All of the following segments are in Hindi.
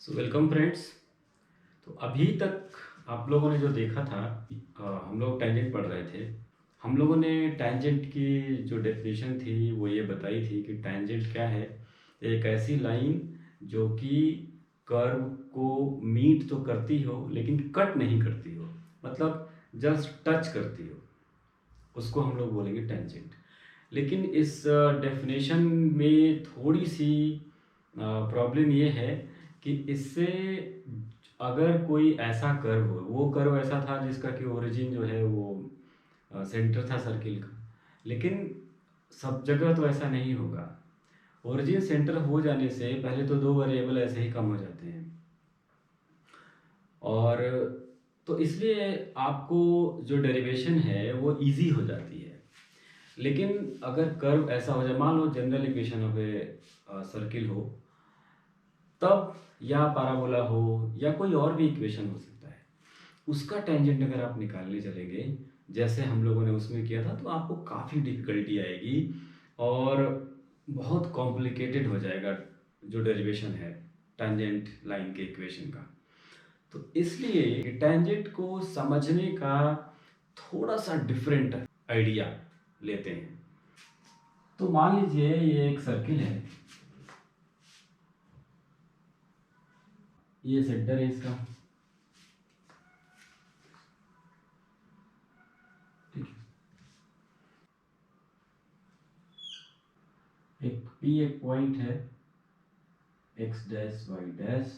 Welcome friends. तो अभी तक आप लोगों ने जो देखा था, हम लोग टैंजेंट पढ़ रहे थे। हम लोगों ने टैंजेंट की जो डेफिनेशन थी वो ये बताई थी कि टैंजेंट क्या है। एक ऐसी लाइन जो कि कर्व को मीट तो करती हो लेकिन कट नहीं करती हो, मतलब जस्ट टच करती हो, उसको हम लोग बोलेंगे टैंजेंट। लेकिन इस डेफिनेशन में थोड़ी सी प्रॉब्लम ये है कि इससे अगर कोई ऐसा कर्व हो, वो कर्व ऐसा था जिसका कि ओरिजिन जो है वो सेंटर था सर्किल का, लेकिन सब जगह तो ऐसा नहीं होगा। ओरिजिन सेंटर हो जाने से पहले तो दो वेरिएबल ऐसे ही कम हो जाते हैं, और तो इसलिए आपको जो डेरिवेशन है वो इजी हो जाती है। लेकिन अगर कर्व ऐसा हो जाए, मान लो general equation of a circle हो, तब या पैराबोला हो या कोई और भी इक्वेशन हो सकता है, उसका टेंजेंट अगर आप निकालने चलेंगे जैसे हम लोगों ने उसमें किया था, तो आपको काफ़ी डिफिकल्टी आएगी और बहुत कॉम्प्लिकेटेड हो जाएगा जो डेरिवेशन है टेंजेंट लाइन के इक्वेशन का। तो इसलिए टेंजेंट को समझने का थोड़ा सा डिफरेंट आइडिया लेते हैं। तो मान लीजिए ये एक सर्किल है, ये सेंटर है इसका, ठीक है। एक पी एक पॉइंट है, x dash y dash,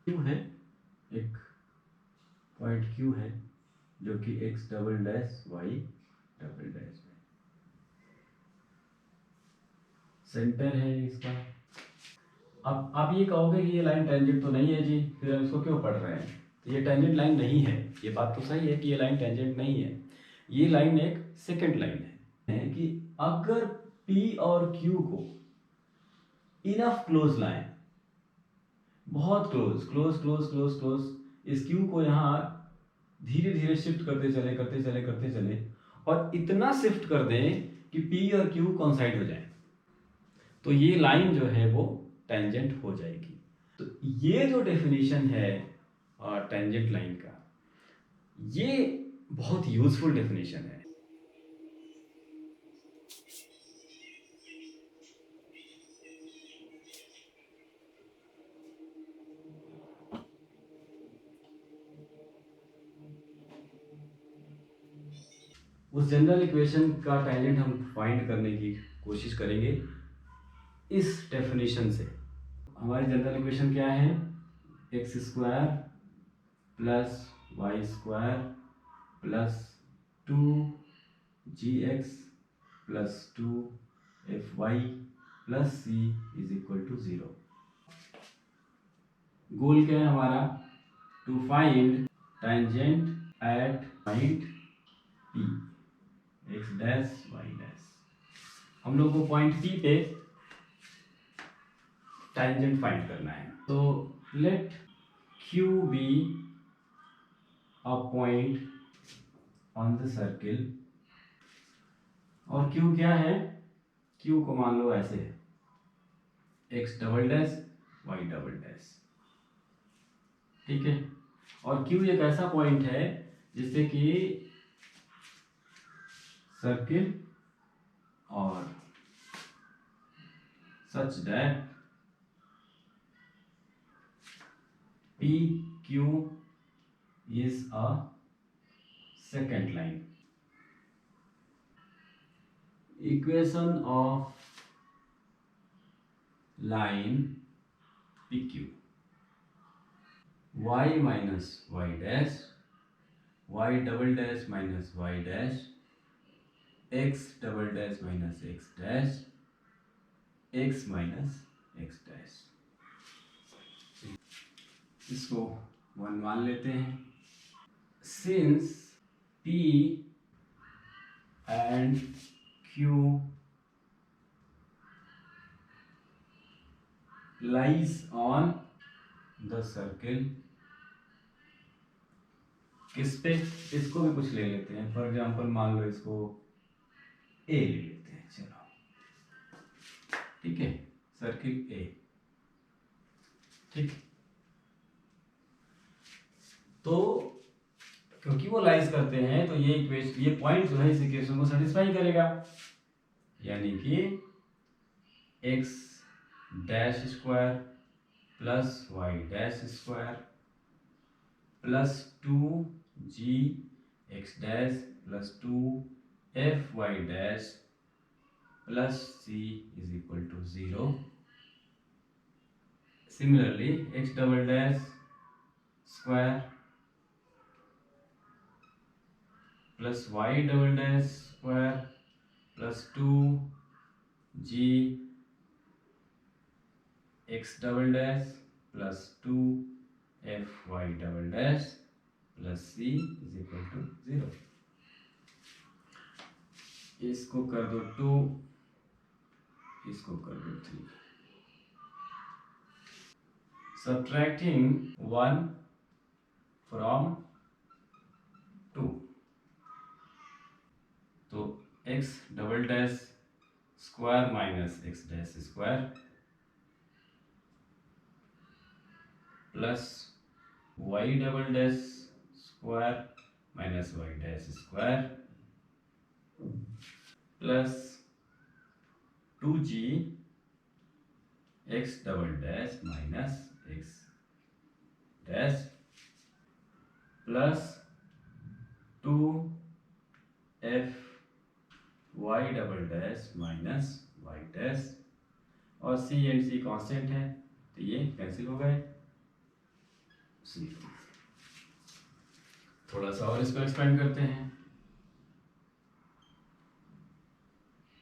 Q है, एक पॉइंट क्यू है जो कि x double dash y double dash है, सेंटर है इसका। अब आप ये कहोगे कि ये लाइन टेंजेंट तो नहीं है जी, फिर हम इसको क्यों पढ़ रहे हैं। तो ये टेंजेंट लाइन नहीं है, ये बात तो सही है कि ये लाइन टेंजेंट नहीं है। ये लाइन एक सेकंड लाइन है कि अगर P और Q को इनफ क्लोज लाएं, बहुत close close close close close, इस Q को यहाँ धीरे धीरे शिफ्ट करते चले करते चले करते चले, और इतना शिफ्ट कर दें कि P और Q कॉन्साइड हो जाए, तो ये लाइन जो है वो टेंजेंट हो जाएगी। तो ये जो डेफिनेशन है टेंजेंट लाइन का, ये बहुत यूजफुल डेफिनेशन है। उस जनरल इक्वेशन का टेंजेंट हम फाइंड करने की कोशिश करेंगे इस डेफिनेशन से। हमारी जनरल इक्वेशन क्या है, x square plus y square plus 2 gx plus 2 fy plus c is equal to 0। गोल क्या है हमारा, to find tangent at point P, x dash y dash. हम लोग को पॉइंट P पे टेंजेंट फाइंड करना है। तो let Q be a point on the circle, और Q क्या है, Q को मान लो ऐसे है, x double dash y double dash, ठीक है। और Q एक ऐसा पॉइंट है जिससे कि सर्किल और such that P Q is a secant line. Equation of line P Q, y minus y dash, y double dash minus y dash, x double dash minus x dash, x minus x dash. इसको 1 मान लेते हैं। Since P and Q lies on the circle, किस पे, इसको भी कुछ ले लेते हैं, फॉर एग्जाम्पल मान लो इसको ए ले लेते हैं, चलो ठीक है, सर्किल ए। ठीक। तो क्योंकि वो लाइज करते हैं तो ये पॉइंट जो है इस इक्वेशन को सेटिस्फाई करेगा, यानी कि x dash square plus y dash square plus 2g x dash plus 2fy dash plus c is equal to 0। Similarly x double dash square plus y double dash square plus 2g x double dash plus 2fy double dash plus c is equal to 0। इसको कर दो 2, इसको कर दो 3। Subtracting 1 from 2, तो x double dash square minus x dash square plus y double dash square minus y dash square plus 2g x double dash minus x dash plus 2f y double dash minus y dash, और c एंड c कांस्टेंट है तो ये कैंसिल हो गए। थोड़ा सा और इसको एक्सपेंड करते हैं।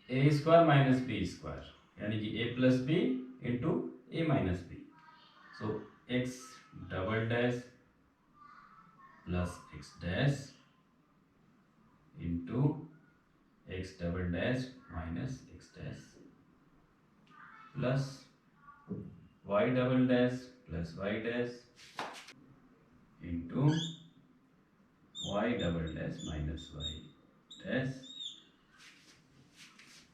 A square minus b square यानी कि a plus b into a minus b, so x double dash plus x dash into x double dash minus x dash plus y double dash plus y dash into y double dash minus y dash.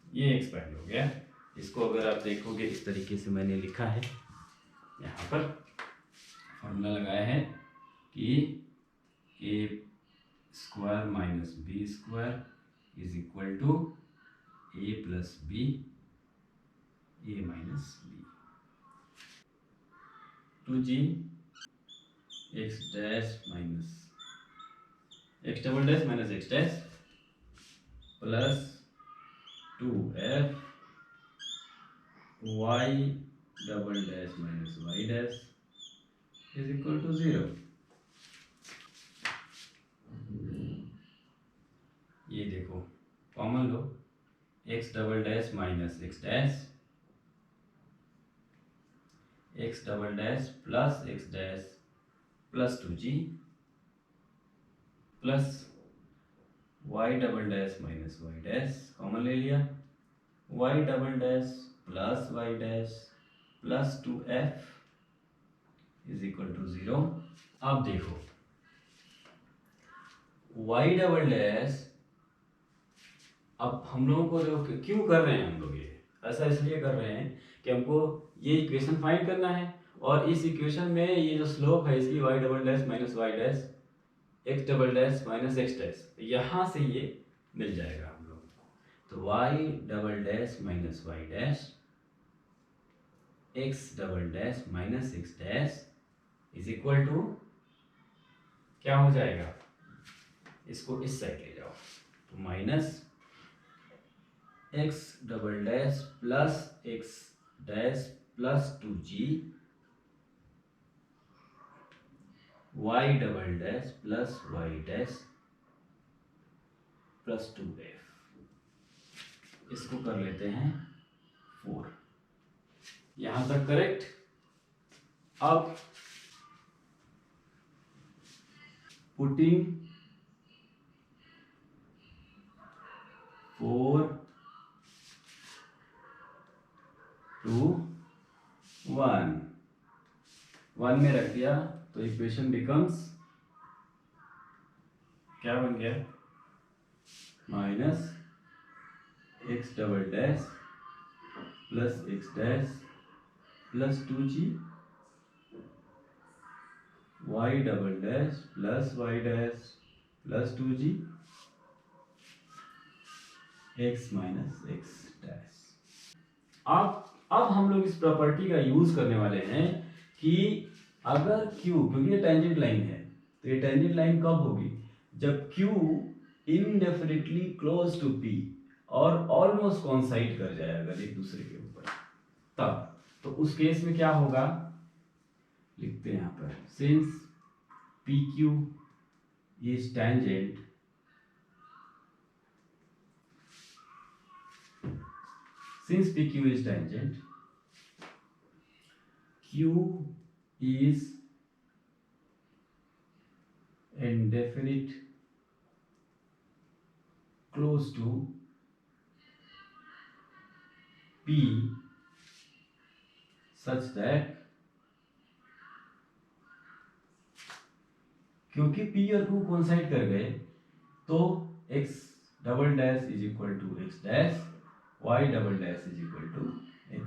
ये एक्सपेंड हो गया। इसको अगर आप देखोगे इस तरीके से मैंने लिखा है, यहाँ पर फॉर्मूला लगाया है कि a square minus b square is equal to a plus b a minus b. 2g x dash minus x double dash minus x dash plus 2f y double dash minus y dash is equal to 0। ये देखो कॉमन लो, x double dash minus x dash x double dash plus x dash plus 2g plus y double dash minus y dash common ले लिया, y double dash plus y dash plus 2f is equal to 0। अब देखो वाई डबल डैश, अब हम लोगों को जो क्यों कर रहे हैं हम लोग ये ऐसा इसलिए कर रहे हैं कि हमको ये इक्वेशन फाइंड करना है, और इस इक्वेशन में ये जो स्लोप है इसकी y double dash minus y dash x double dash minus x dash, यहाँ से ये मिल जाएगा हम लोग। तो y double dash minus y dash x double dash minus x dash is equal to क्या हो जाएगा, इसको इस साइड ले जाओ तो minus x double dash plus x dash plus 2g y double dash plus y dash plus 2f, इसको कर लेते हैं 4। यहां तक करेक्ट। अब पुटिंग 4 2 1 1 में रख दिया तो इक्वेशन बिकम्स क्या बन गया, minus x double dash plus x dash plus 2g y double dash plus y dash plus 2g x minus x dash. अब हम लोग इस प्रॉपर्टी का यूज करने वाले हैं कि अगर q, क्योंकि ये टेंजेंट लाइन है, तो ये टेंजेंट लाइन कब होगी? जब q इनडेफिनिटली क्लोज टू p और ऑलमोस्ट कॉन्साइड कर जाए अगर एक दूसरे के ऊपर, तब तो उस केस में क्या होगा, लिखते हैं यहाँ पर, since PQ is tangent PQ is tangent, Q is indefinite close to P such that, क्योंकि P और Q कोइंसाइड कर गए तो x double dash is equal to x डैश, y double dash is equal to x।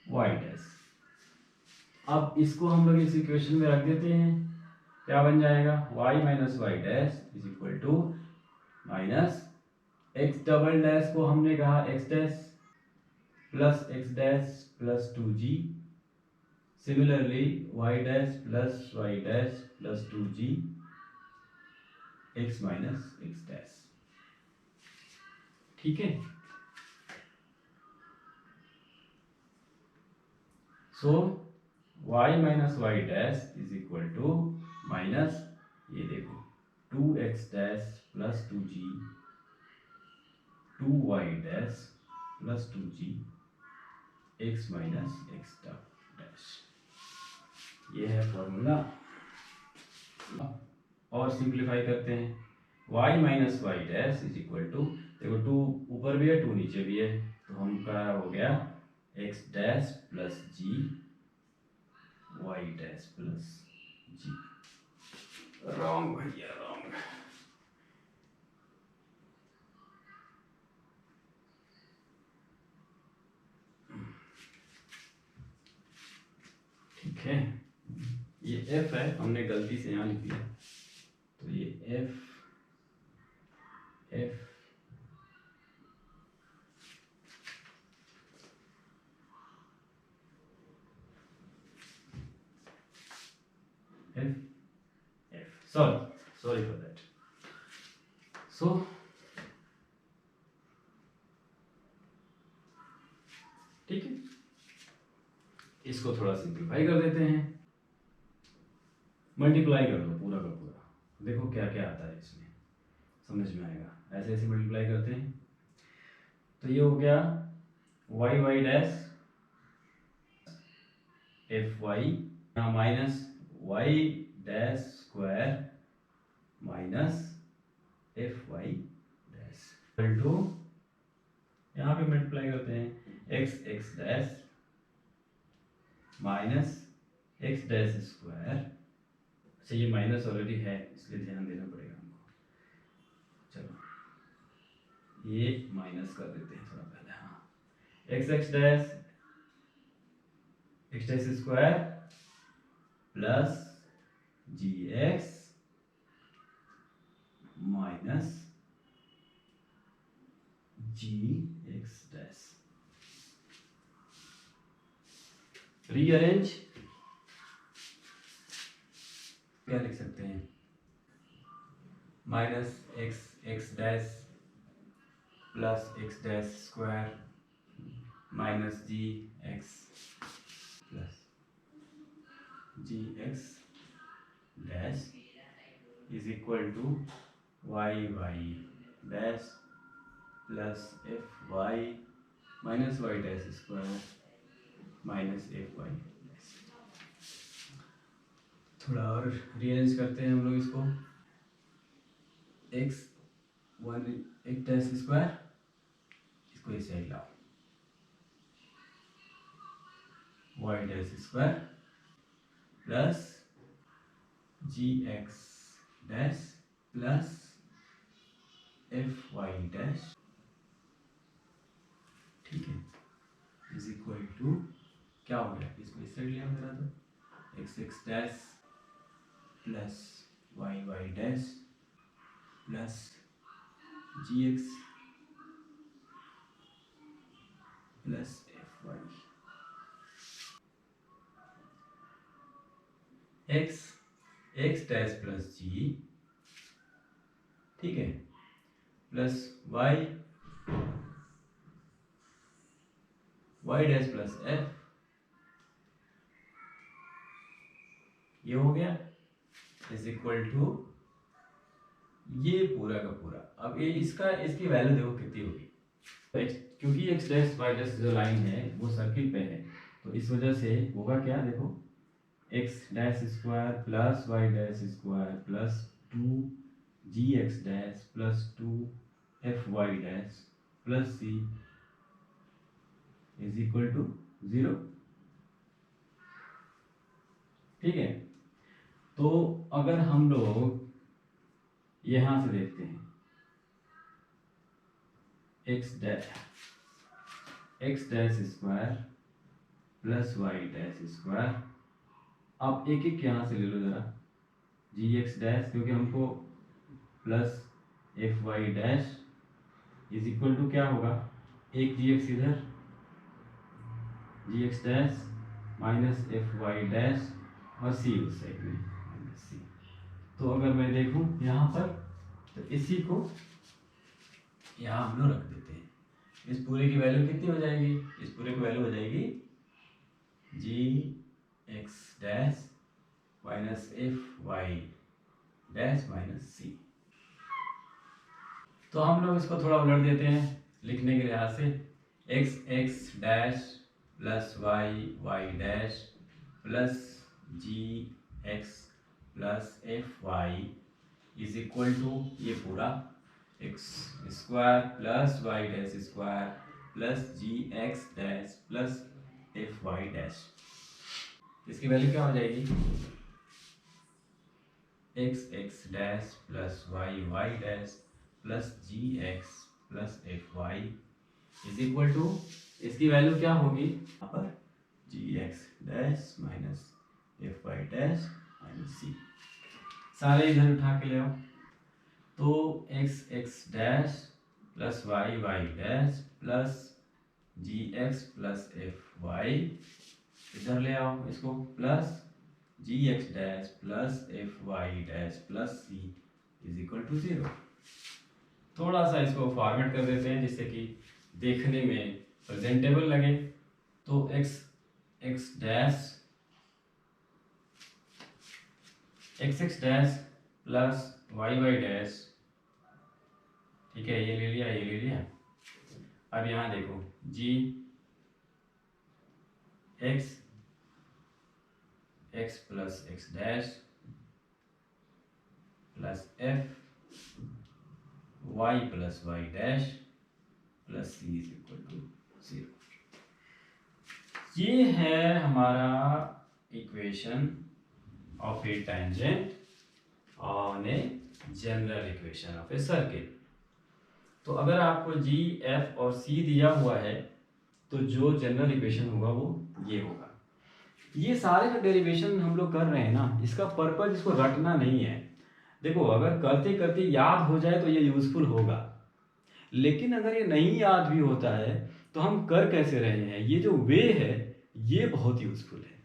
y dash. अब इसको हम लोग इस इक्वेशन में रख देते हैं, क्या बन जाएगा, y minus y dash is equal to minus x double dash को हमने कहा x dash plus x dash plus 2g, similarly y dash plus y dash plus 2g x minus x dash. ठीक है, so y minus y dash is equal to minus, ये देखो 2x dash plus 2g 2y dash plus 2g x minus x dash. ये है फॉर्मूला। और सिंप्लीफाई करते हैं, y minus y dash is equal to, देखो 2 ऊपर भी है 2 नीचे भी है, तो हमका हो गया x dash plus g y dash plus g। Wrong भैया रॉन्ग। ठीक है, ये f है, हमने गलती से यहाँ लिख दिया, तो ये f f sorry for that। so ठीक है, इसको थोड़ा सिंप्लीफाई कर देते हैं, मल्टीप्लाई कर दो पूरा का पूरा, देखो क्या क्या आता है इसमें, समझ में आएगा। ऐसे ऐसे मल्टीप्लाई करते हैं, तो ये हो गया y y dash f y minus y dash square minus f y dash equal to, यहाँ पे मल्टीप्लाई करते हैं x x dash minus x dash square. अच्छा ये माइनस ऑलरेडी है इसलिए ध्यान देना पड़ेगा हमको, चलो ये माइनस कर देते हैं थोड़ा पहले, हाँ x x dash x dash square plus g x minus g x dash. Rearrange क्या लिख सकते हैं, minus x x dash plus x dash square minus g x plus g x dash is equal to y y dash plus f y minus y dash square minus f y dash. थोड़ा और रीअरेंज करते हैं हम लोग इसको, एक्स वन एक डैश स्क्वायर, इसको इस साइड लाओ, y dash square plus g x dash plus f y dash. ठीक है, टू क्या हो गया, इसको इस साइड लिया मेरा तो x x dash plus y y dash plus g x plus f y x x dash plus g, ठीक है, plus y y dash plus f, ये हो गया इज इक्वल टू ये पूरा का पूरा। अब ये इसकी वैल्यू देखो कितनी होगी, क्योंकि एक्स डैश वाई डैश जो लाइन है वो सर्किल पे है, तो इस वजह से होगा क्या, देखो x dash square plus y dash square plus two g x dash plus two f y dash plus c is equal to 0, ठीक है। तो अगर हम लोग यहां से देखते हैं x dash square plus y dash square, आप एक एक यहाँ से ले लो जरा, जी एक्स डैश, क्योंकि हमको plus f y dash is equal to क्या होगा, एक जी एक्स इधर, g x dash minus f y dash और सी उस साइड में माइनस सी। तो अगर मैं देखूं यहाँ पर, तो इसी को यहाँ हम लोग रख देते हैं, इस पूरे की वैल्यू कितनी हो जाएगी, इस पूरे की वैल्यू हो जाएगी g x dash minus f y dash minus c. तो हम लोग इसको थोड़ा उलट देते हैं लिखने के लिहाज से, x x dash plus y y dash plus g x plus f y is equal to ये पूरा x square plus y dash square plus g x dash plus f y dash. इसकी वैल्यू क्या हो जाएगी, x x dash plus y y dash plus g x plus f y is equal to, इसकी वैल्यू क्या होगी यहाँ पर, g x dash minus f y dash minus c. सारे इधर उठा के ले आओ, तो x x dash plus y y dash plus g x plus f y, इधर ले आओ इसको, plus g x dash plus f y dash plus c is equal to 0। थोड़ा सा इसको फॉर्मेट कर देते हैं जिससे कि देखने में प्रेजेंटेबल लगे। तो x x dash plus y y dash, ठीक है, ये ले लिया ये ले लिया। अब यहाँ देखो g x x plus x dash plus f y plus y dash plus c is equal to 0। ये है हमारा equation of a tangent on a general equation of a circle. तो अगर आपको जी एफ और सी दिया हुआ है तो जो जनरल इक्वेशन होगा वो ये होगा। ये सारे जो डेरिवेशन हम लोग कर रहे हैं ना, इसका पर्पज इसको रटना नहीं है। देखो अगर करते करते याद हो जाए तो ये यूजफुल होगा, लेकिन अगर ये नहीं याद भी होता है तो हम कर कैसे रहे हैं, ये जो वे है ये बहुत यूजफुल है,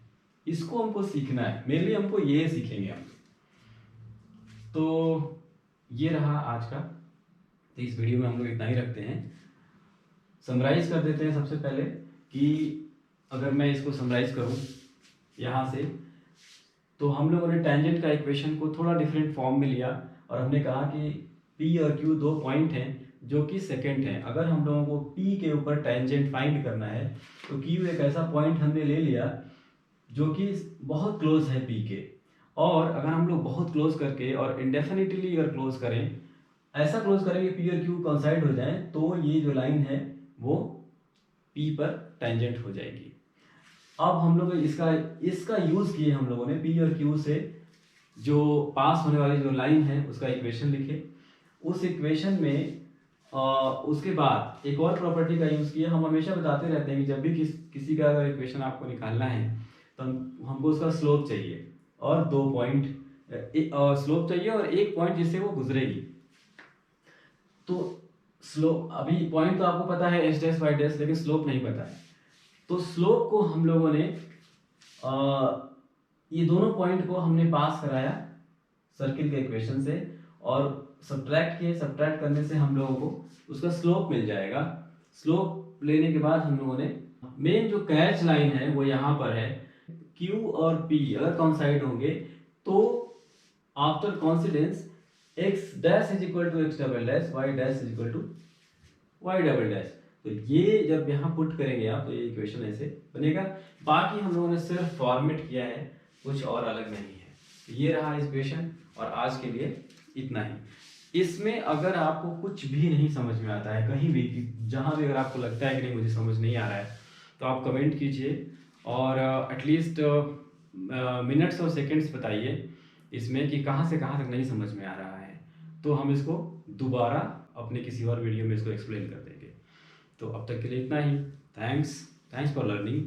इसको हमको सीखना है। मेनली हमको ये सीखेंगे हम। तो ये रहा आज का, तो इस वीडियो में हम लोग इतना ही रखते हैं। समराइज कर देते हैं सबसे पहले कि अगर मैं इसको समराइज करूं यहाँ से, तो हम लोगों ने टेंजेंट का इक्वेशन को थोड़ा डिफरेंट फॉर्म में लिया और हमने कहा कि पी और क्यू दो पॉइंट हैं जो कि सेकंड हैं। अगर हम लोगों को पी के ऊपर टेंजेंट फाइंड करना है तो क्यू एक ऐसा पॉइंट हमने ले लिया जो कि बहुत क्लोज है पी के, और अगर हम लोग बहुत क्लोज करके और इंडेफिनिटली अगर क्लोज करें, ऐसा क्लोज करेंगे पी और क्यू कोइंसाइड हो जाए, तो ये जो लाइन है वो पी पर टेंजेंट हो जाएगी। अब हम लोग इसका यूज किए हम लोगों ने पी और क्यू से जो पास होने वाली जो लाइन है उसका इक्वेशन लिखे। उस इक्वेशन में उसके बाद एक और प्रॉपर्टी का यूज़ किया। हम हमेशा बताते रहते हैं कि जब भी किसी का अगर इक्वेशन आपको निकालना है तो हमको उसका स्लोप चाहिए और 2 पॉइंट स्लोप चाहिए और 1 पॉइंट जिससे वो गुजरेगी। तो स्लोप, अभी पॉइंट तो आपको पता है एच डैश वाई डैश, लेकिन स्लोप नहीं पता है। तो स्लोप को हम लोगों ने ये दोनों पॉइंट को हमने पास कराया सर्किल के इक्वेशन से और सब्ट्रैक्ट किए। सब्ट्रैक्ट करने से हम लोगों को उसका स्लोप मिल जाएगा। स्लोप लेने के बाद हम लोगों ने मेन जो कैच लाइन है वो यहाँ पर है। Q और P अगर कॉन्साइड होंगे तो after coincidence x dash is equal to x double dash, y dash is equal to y double dash. तो ये जब यहाँ पुट करेंगे आप तो ये इक्वेशन ऐसे बनेगा। बाकी हम लोगों ने सिर्फ फॉर्मेट किया है, कुछ और अलग नहीं है। तो ये रहा इक्वेशन और आज के लिए इतना ही। इसमें अगर आपको कुछ भी नहीं समझ में आता है कहीं भी, जहाँ भी अगर आपको लगता है कि नहीं मुझे समझ नहीं आ रहा है, तो आप कमेंट कीजिए और एटलीस्ट मिनट्स और सेकंड्स बताइए इसमें कि कहाँ से कहाँ तक नहीं समझ में आ रहा है, तो हम इसको दोबारा अपने किसी और वीडियो में इसको एक्सप्लेन कर देंगे। तो अब तक के लिए इतना ही। Thanks for learning.